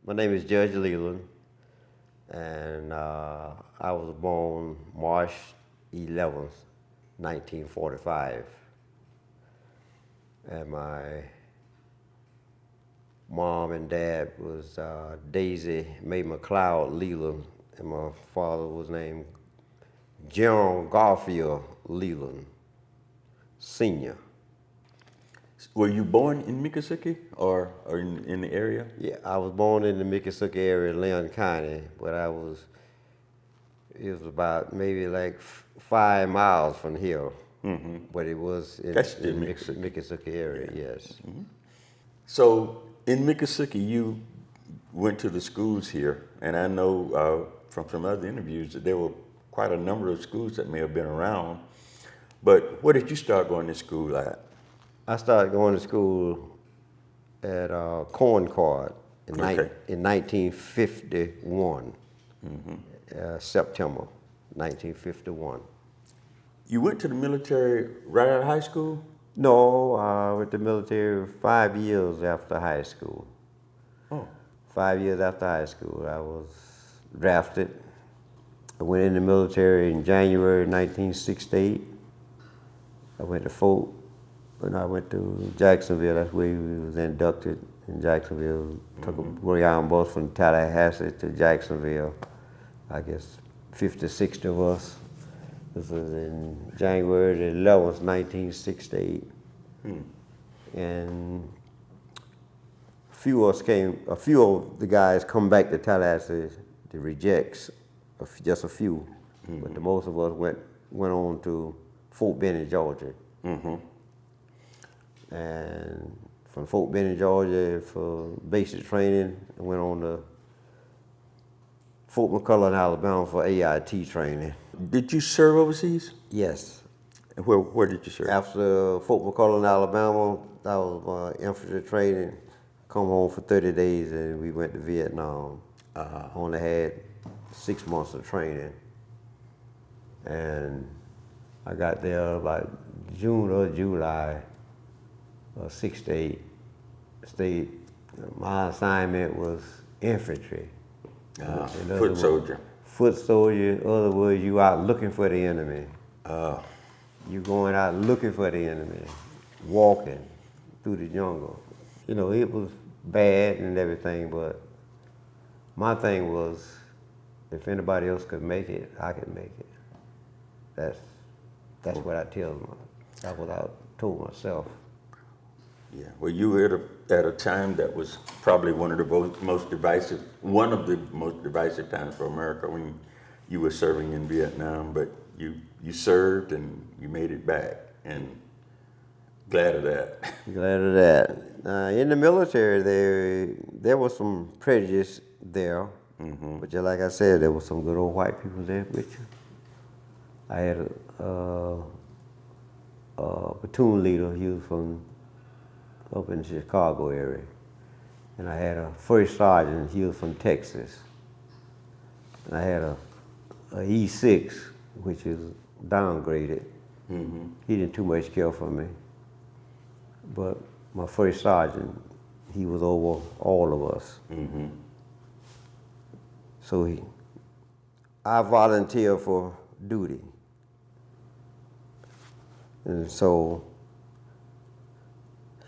My name is Judge Leland, and I was born March 11th, 1945. And my mom and dad was Daisy Mae McLeod Leland, and my father was named General Garfield Leland, Sr. Were you born in Miccosukee or in the area? Yeah, I was born in the Miccosukee area, Leland County, but it was about maybe like 5 miles from here. Mm-hmm. But it was in the Miccosukee area, yeah. Yes. Mm-hmm. So in Miccosukee, you went to the schools here, and I know from some other interviews that there were quite a number of schools that may have been around. But where did you start going to school at? I started going to school at Concord in 1951, September 1951. You went to the military right out of high school? No, I went to the military 5 years after high school. Oh. 5 years after high school, I was drafted. I went in the military in January 1968. I went to Fort. When I went to Jacksonville, that's where we was inducted in Jacksonville. Took a Greyhound bus from Tallahassee to Jacksonville. I guess 50, 60 of us. This was in January the 11th, 1968. And a few of the guys come back to Tallahassee to reject, just a few. But the most of us went on to Fort Benning, Georgia. And from Fort Benning, Georgia, for basic training, I went on to Fort McCulloch, Alabama for AIT training. Did you serve overseas? Yes. And where did you serve? After Fort McCulloch, Alabama, that was my infantry training. Come home for 30 days and we went to Vietnam. Only had 6 months of training. And I got there about June or July of '68. My assignment was infantry. Foot soldier. Foot soldier. In other words, you out looking for the enemy. You going out looking for the enemy, walking through the jungle. You know, it was bad and everything, but my thing was, if anybody else could make it, I could make it. That's what I tell them. That's what I told myself. Yeah. Well, you were at a time that was probably one of the most divisive times for America when you were serving in Vietnam. But you served and you made it back, and glad of that. Glad of that. In the military, there was some prejudice there, but just like I said, there was some good old white people there with you. I had a platoon leader. He was from up in the Chicago area. And I had a first sergeant, he was from Texas. And I had a E6, which is downgraded. He didn't too much care for me. But my first sergeant, he was over all of us. So I volunteered for duty. And so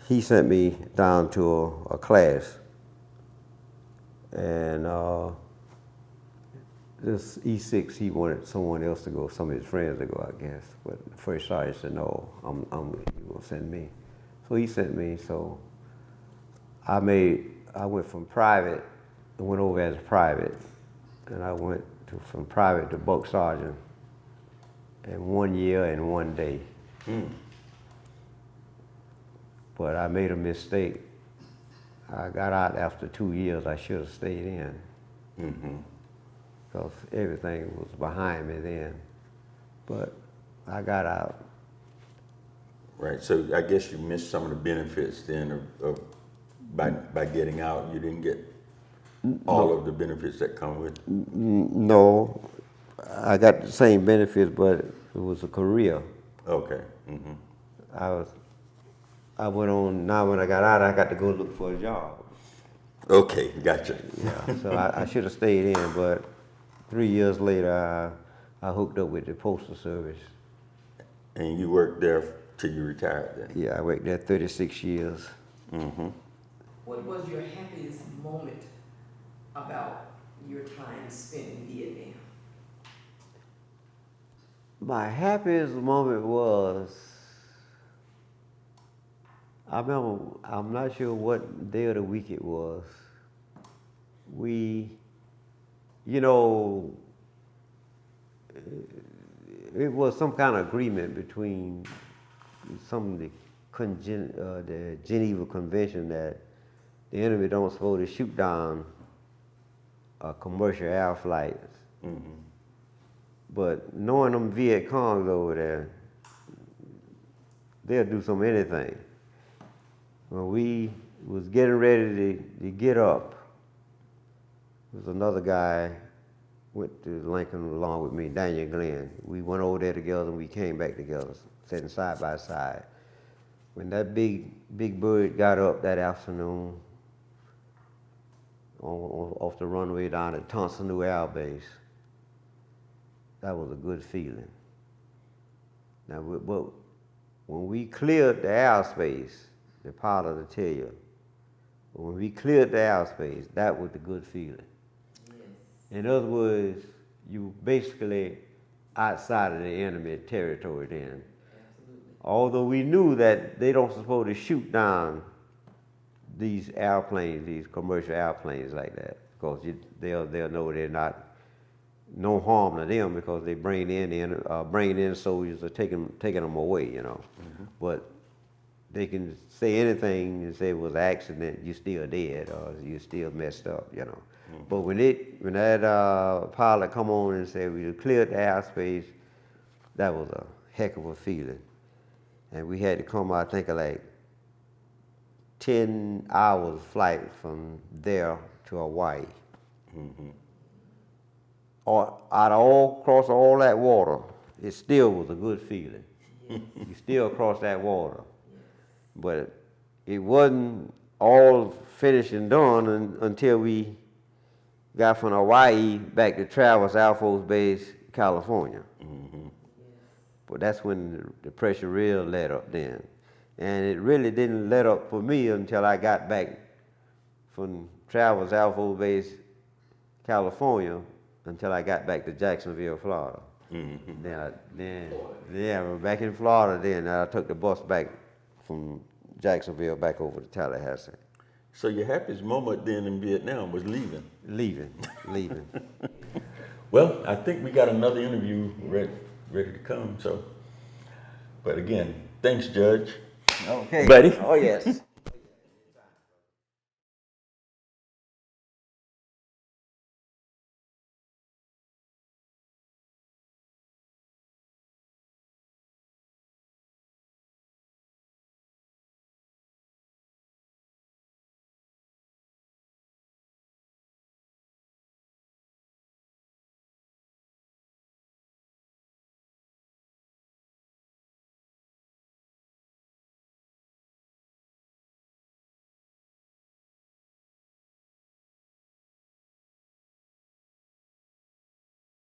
he sent me down to a class, and this E6, he wanted someone else to go, some of his friends to go, I guess. But the first sergeant said, no, you will send me. So he sent me, so I went from private, I went over as private, and I went from private to buck sergeant in 1 year and 1 day. But I made a mistake. I got out after 2 years. I should have stayed in. Because everything was behind me then. But I got out. Right. So I guess you missed some of the benefits then by getting out. You didn't get all of the benefits that come with it. No. I got the same benefits, but it was a career. Okay. I went on, now when I got out, I got to go look for a job. Okay, gotcha. Yeah, so I should have stayed in, but 3 years later, I hooked up with the Postal Service. And you worked there till you retired then? Yeah, I worked there 36 years. What was your happiest moment about your time spent in Vietnam? My happiest moment was, I remember, I'm not sure what day of the week it was. It was some kind of agreement between some of the Geneva Convention that the enemy don't supposed to shoot down commercial air flights. But knowing them Viet Congs over there, they'll do some anything. When we was getting ready to get up, there was another guy went to Lincoln along with me, Daniel Glenn. We went over there together and we came back together, sitting side by side. When that big bird got up that afternoon off the runway down at Tonsonu Air Base, that was a good feeling. Now, but when we cleared the airspace, the pilot will tell you, when we cleared the airspace, that was the good feeling. In other words, you basically outside of the enemy territory then. Absolutely. Although we knew that they don't supposed to shoot down these airplanes, these commercial airplanes like that, because they'll know they're not no harm to them because they bringing in soldiers or taking them away, you know. But they can say anything and say it was an accident, you're still dead or you're still messed up, you know. But when that pilot come on and said we cleared the airspace, that was a heck of a feeling. And we had to come, I think, like 10 hours flight from there to Hawaii. Across all that water, it still was a good feeling. You still cross that water. But it wasn't all finished and done until we got from Hawaii back to Travis Air Force Base, California. But that's when the pressure really let up then. And it really didn't let up for me until I got back from Travis Air Force Base, California, until I got back to Jacksonville, Florida. Then back in Florida then, I took the bus back from Jacksonville back over to Tallahassee. So your happiest moment then in Vietnam was leaving? Leaving. Well, I think we got another interview ready to come, so. But again, thanks, Judge. Okay. Buddy. Oh, yes.